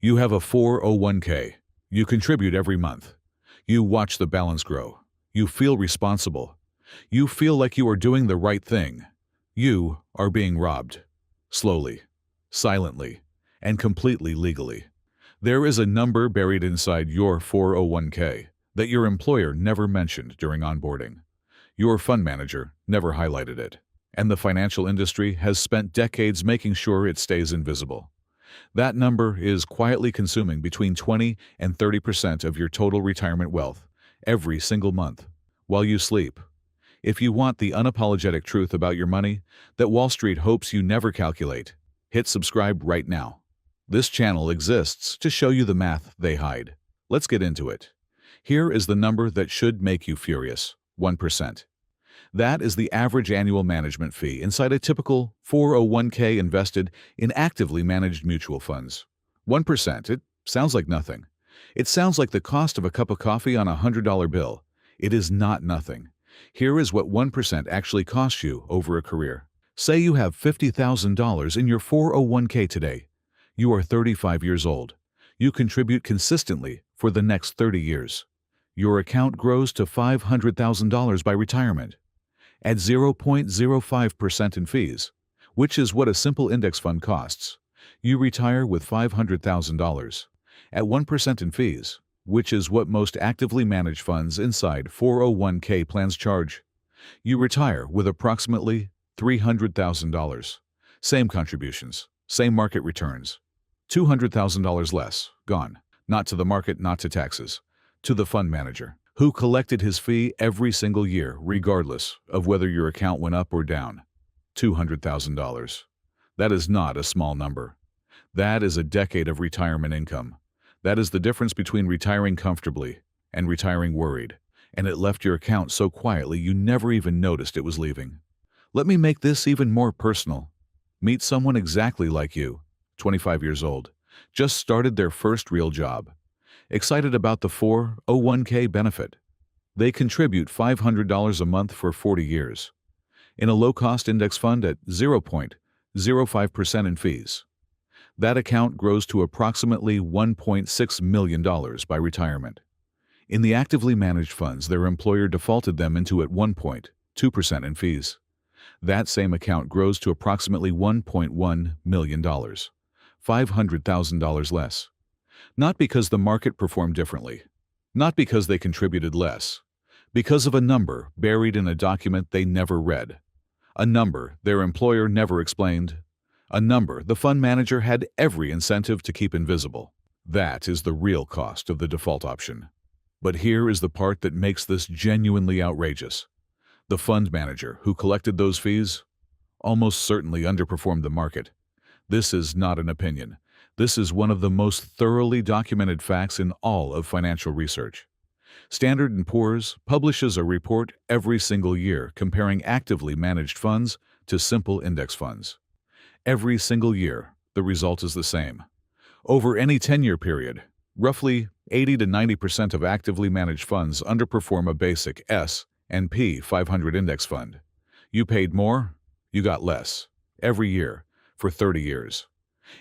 You have a 401k. You contribute every month. You watch the balance grow. You feel responsible. You feel like you are doing the right thing. You are being robbed. Slowly, silently, and completely legally. There is a number buried inside your 401k that your employer never mentioned during onboarding. Your fund manager never highlighted it, and the financial industry has spent decades making sure it stays invisible. That number is quietly consuming between 20 and 30% of your total retirement wealth every single month while you sleep. If you want the unapologetic truth about your money that Wall Street hopes you never calculate, hit subscribe right now. This channel exists to show you the math they hide. Let's get into it. Here is the number that should make you furious: 1%. That is the average annual management fee inside a typical 401k invested in actively managed mutual funds. 1%, it sounds like nothing. It sounds like the cost of a cup of coffee on a $100 bill. It is not nothing. Here is what 1% actually costs you over a career. Say you have $50,000 in your 401k today. You are 35 years old. You contribute consistently for the next 30 years. Your account grows to $500,000 by retirement. At 0.05% in fees, which is what a simple index fund costs, you retire with $500,000. At 1% in fees, which is what most actively managed funds inside 401k plans charge, you retire with approximately $300,000. Same contributions, same market returns. $200,000 less, gone. Not to the market, not to taxes. To the fund manager, who collected his fee every single year, regardless of whether your account went up or down. $200,000. That is not a small number. That is a decade of retirement income. That is the difference between retiring comfortably and retiring worried, and it left your account so quietly you never even noticed it was leaving. Let me make this even more personal. Meet someone exactly like you, 25 years old, just started their first real job. Excited about the 401k benefit. They contribute $500 a month for 40 years. In a low-cost index fund at 0.05% in fees. That account grows to approximately $1.6 million by retirement. In the actively managed funds, their employer defaulted them into at 1.2% in fees. That same account grows to approximately $1.1 million, $500,000 less. Not because the market performed differently, not because they contributed less, because of a number buried in a document they never read, a number their employer never explained, a number the fund manager had every incentive to keep invisible. That is the real cost of the default option. But here is the part that makes this genuinely outrageous. The fund manager who collected those fees almost certainly underperformed the market. This is not an opinion. This is one of the most thoroughly documented facts in all of financial research. Standard & Poor's publishes a report every single year comparing actively managed funds to simple index funds. Every single year, the result is the same. Over any 10-year period, roughly 80 to 90% of actively managed funds underperform a basic S&P 500 index fund. You paid more, you got less, every year, for 30 years.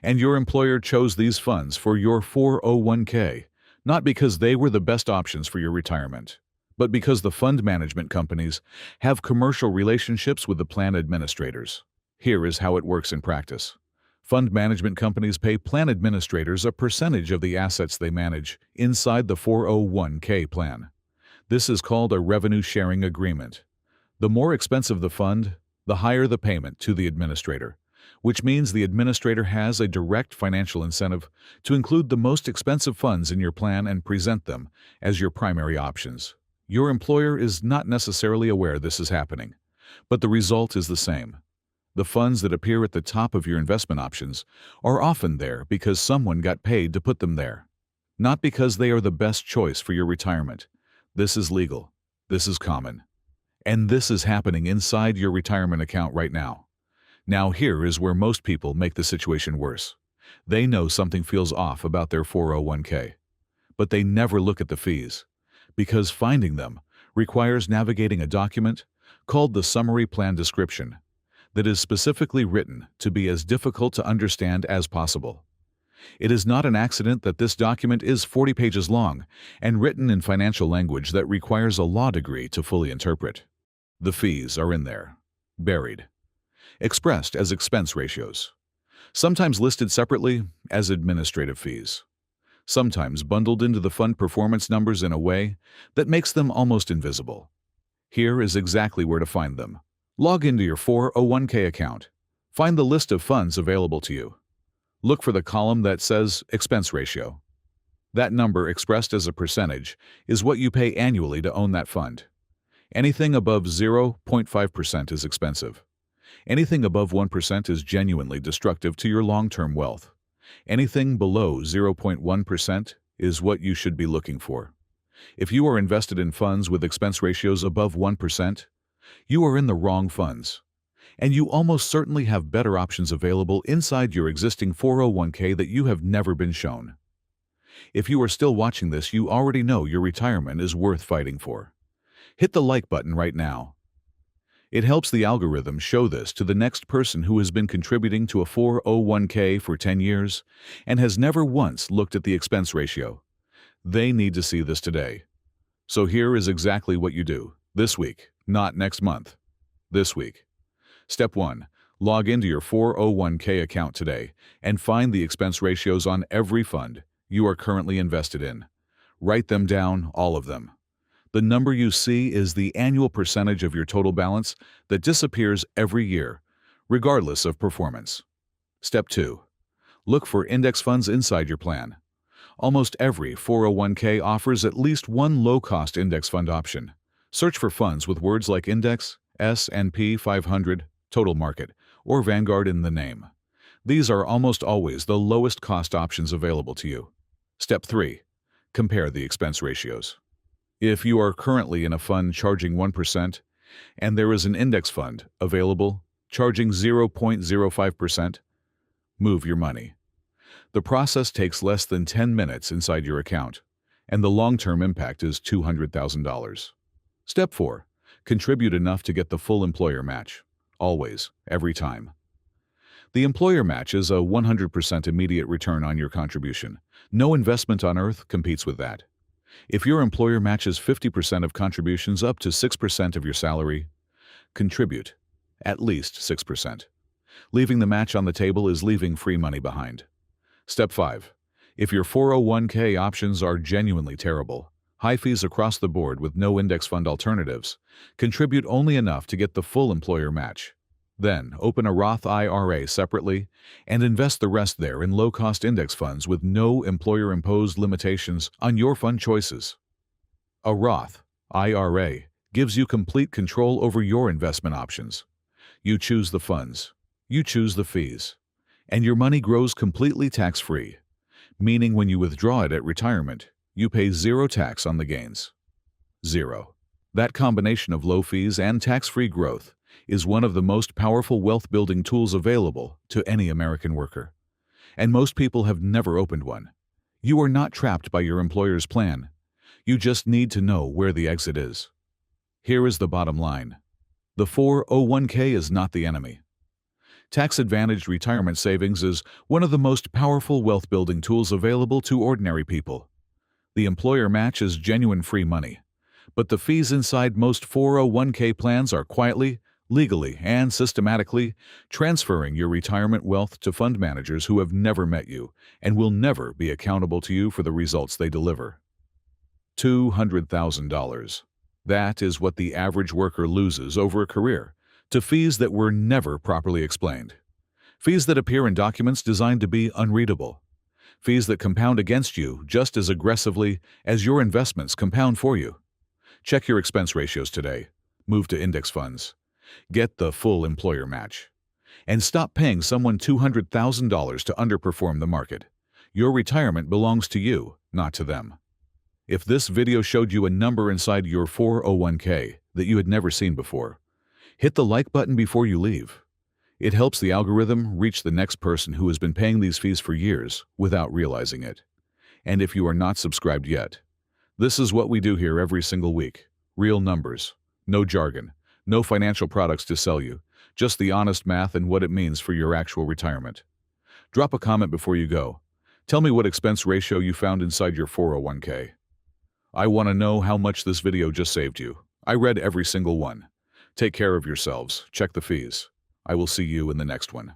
And your employer chose these funds for your 401k, not because they were the best options for your retirement, but because the fund management companies have commercial relationships with the plan administrators. Here is how it works in practice. Fund management companies pay plan administrators a percentage of the assets they manage inside the 401k plan. This is called a revenue sharing agreement. The more expensive the fund, the higher the payment to the administrator, which means the administrator has a direct financial incentive to include the most expensive funds in your plan and present them as your primary options. Your employer is not necessarily aware this is happening, but the result is the same. The funds that appear at the top of your investment options are often there because someone got paid to put them there, not because they are the best choice for your retirement. This is legal. This is common. And this is happening inside your retirement account right now. Now here is where most people make the situation worse. They know something feels off about their 401k, but they never look at the fees, because finding them requires navigating a document called the Summary Plan Description that is specifically written to be as difficult to understand as possible. It is not an accident that this document is 40 pages long and written in financial language that requires a law degree to fully interpret. The fees are in there, buried, expressed as expense ratios, sometimes listed separately as administrative fees, sometimes bundled into the fund performance numbers in a way that makes them almost invisible. Here is exactly where to find them. Log into your 401k account. Find the list of funds available to you. Look for the column that says expense ratio. That number expressed as a percentage is what you pay annually to own that fund. Anything above 0.5% is expensive. Anything above 1% is genuinely destructive to your long-term wealth. Anything below 0.1% is what you should be looking for. If you are invested in funds with expense ratios above 1%, you are in the wrong funds, and you almost certainly have better options available inside your existing 401k that you have never been shown. If you are still watching this, you already know your retirement is worth fighting for. Hit the like button right now. It helps the algorithm show this to the next person who has been contributing to a 401k for 10 years and has never once looked at the expense ratio. They need to see this today. So here is exactly what you do this week, not next month. This week. Step 1. Log into your 401k account today and find the expense ratios on every fund you are currently invested in. Write them down, all of them. The number you see is the annual percentage of your total balance that disappears every year, regardless of performance. Step 2. Look for index funds inside your plan. Almost every 401k offers at least one low-cost index fund option. Search for funds with words like Index, S&P 500, Total Market, or Vanguard in the name. These are almost always the lowest cost options available to you. Step 3. Compare the expense ratios. If you are currently in a fund charging 1% and there is an index fund available charging 0.05%, move your money. The process takes less than 10 minutes inside your account, and the long-term impact is $200,000. Step 4. Contribute enough to get the full employer match. Always, every time. The employer match is a 100% immediate return on your contribution. No investment on earth competes with that. If your employer matches 50% of contributions up to 6% of your salary, contribute at least 6%. Leaving the match on the table is leaving free money behind. Step 5. If your 401k options are genuinely terrible, high fees across the board with no index fund alternatives, contribute only enough to get the full employer match. Then, open a Roth IRA separately and invest the rest there in low-cost index funds with no employer-imposed limitations on your fund choices. A Roth IRA gives you complete control over your investment options. You choose the funds, you choose the fees, and your money grows completely tax-free, meaning when you withdraw it at retirement, you pay zero tax on the gains. Zero. That combination of low fees and tax-free growth is one of the most powerful wealth-building tools available to any American worker. And most people have never opened one. You are not trapped by your employer's plan. You just need to know where the exit is. Here is the bottom line. The 401k is not the enemy. Tax-advantaged retirement savings is one of the most powerful wealth-building tools available to ordinary people. The employer match is genuine free money, but the fees inside most 401k plans are quietly, legally, and systematically transferring your retirement wealth to fund managers who have never met you and will never be accountable to you for the results they deliver. $200,000. That is what the average worker loses over a career to fees that were never properly explained. Fees that appear in documents designed to be unreadable. Fees that compound against you just as aggressively as your investments compound for you. Check your expense ratios today. Move to index funds. Get the full employer match. And stop paying someone $200,000 to underperform the market. Your retirement belongs to you, not to them. If this video showed you a number inside your 401k that you had never seen before, hit the like button before you leave. It helps the algorithm reach the next person who has been paying these fees for years without realizing it. And if you are not subscribed yet, this is what we do here every single week. Real numbers, no jargon, no financial products to sell you, just the honest math and what it means for your actual retirement. Drop a comment before you go. Tell me what expense ratio you found inside your 401k. I want to know how much this video just saved you. I read every single one. Take care of yourselves. Check the fees. I will see you in the next one.